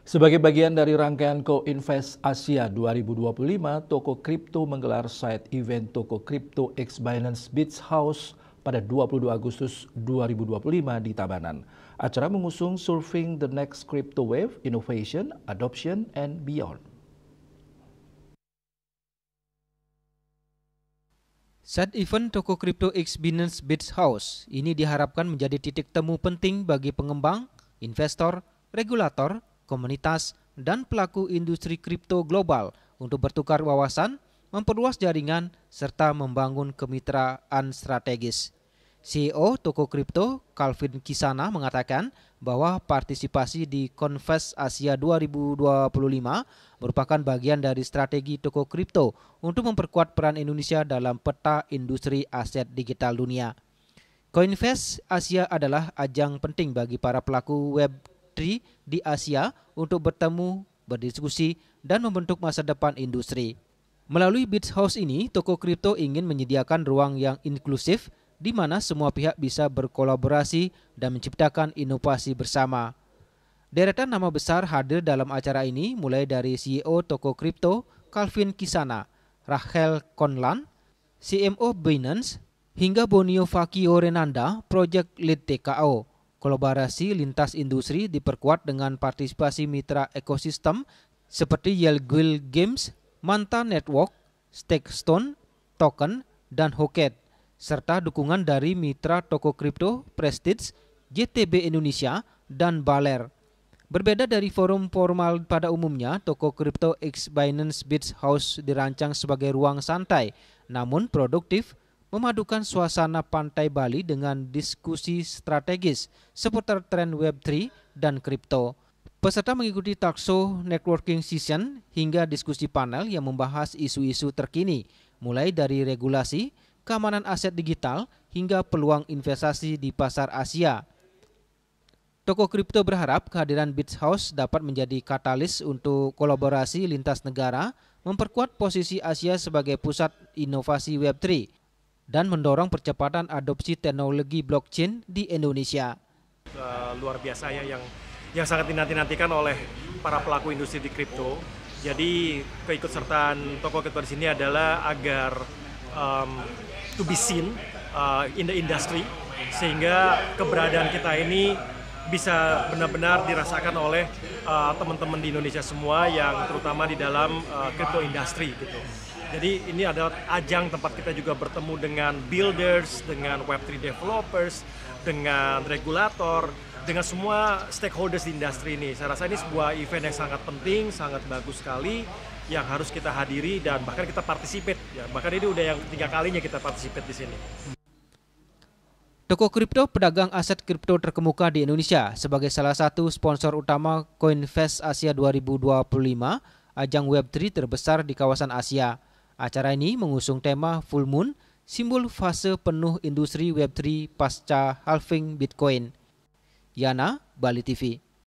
Sebagai bagian dari rangkaian Co-Invest Asia 2025, Toko Kripto menggelar side event Toko Kripto X Binance Beach House pada 22 Agustus 2025 di Tabanan. Acara mengusung Surfing the Next Crypto Wave, Innovation, Adoption, and Beyond. Side event Toko Kripto X Binance Beach House ini diharapkan menjadi titik temu penting bagi pengembang, investor, regulator, komunitas, dan pelaku industri kripto global untuk bertukar wawasan, memperluas jaringan, serta membangun kemitraan strategis. CEO Toko Kripto, Calvin Kisana, mengatakan bahwa partisipasi di Convest Asia 2025 merupakan bagian dari strategi Toko Kripto untuk memperkuat peran Indonesia dalam peta industri aset digital dunia. Coinvest Asia adalah ajang penting bagi para pelaku Web3 di Asia untuk bertemu, berdiskusi, dan membentuk masa depan industri. Melalui Beach House ini, Toko Kripto ingin menyediakan ruang yang inklusif di mana semua pihak bisa berkolaborasi dan menciptakan inovasi bersama. Deretan nama besar hadir dalam acara ini mulai dari CEO Toko Kripto, Calvin Kisana, Rachel Conlan, CMO Binance, hingga Bonio Fakio Renanda, Project Lead TKO. Kolaborasi lintas industri diperkuat dengan partisipasi mitra ekosistem seperti Yale Games, Manta Network, Stakestone, Token, dan Hoket, serta dukungan dari mitra Toko Kripto, Prestige, JTB Indonesia, dan Baler. Berbeda dari forum formal pada umumnya, Toko Kripto X Binance Beach House dirancang sebagai ruang santai, namun produktif, memadukan suasana pantai Bali dengan diskusi strategis seputar tren Web3 dan kripto. Peserta mengikuti talkshow, networking session, hingga diskusi panel yang membahas isu-isu terkini, mulai dari regulasi, keamanan aset digital, hingga peluang investasi di pasar Asia. Toko Kripto berharap kehadiran Beach House dapat menjadi katalis untuk kolaborasi lintas negara, memperkuat posisi Asia sebagai pusat inovasi Web3, dan mendorong percepatan adopsi teknologi blockchain di Indonesia. Luar biasa ya yang sangat dinanti-nantikan oleh para pelaku industri di kripto. Jadi keikutsertaan Toko Kripto di sini adalah agar to be seen in the industry, sehingga keberadaan kita ini bisa benar-benar dirasakan oleh teman-teman di Indonesia semua yang terutama di dalam crypto industry gitu. Jadi ini adalah ajang tempat kita juga bertemu dengan builders, dengan Web3 developers, dengan regulator, dengan semua stakeholders di industri ini. Saya rasa ini sebuah event yang sangat penting, sangat bagus sekali, yang harus kita hadiri dan bahkan kita participate. Ya, bahkan ini udah yang ketiga kalinya kita participate di sini. Toko Kripto, pedagang aset kripto terkemuka di Indonesia, sebagai salah satu sponsor utama Coinvest Asia 2025, ajang Web3 terbesar di kawasan Asia. Acara ini mengusung tema Full Moon, simbol fase penuh industri Web3 pasca halving Bitcoin. Yana, Bali TV.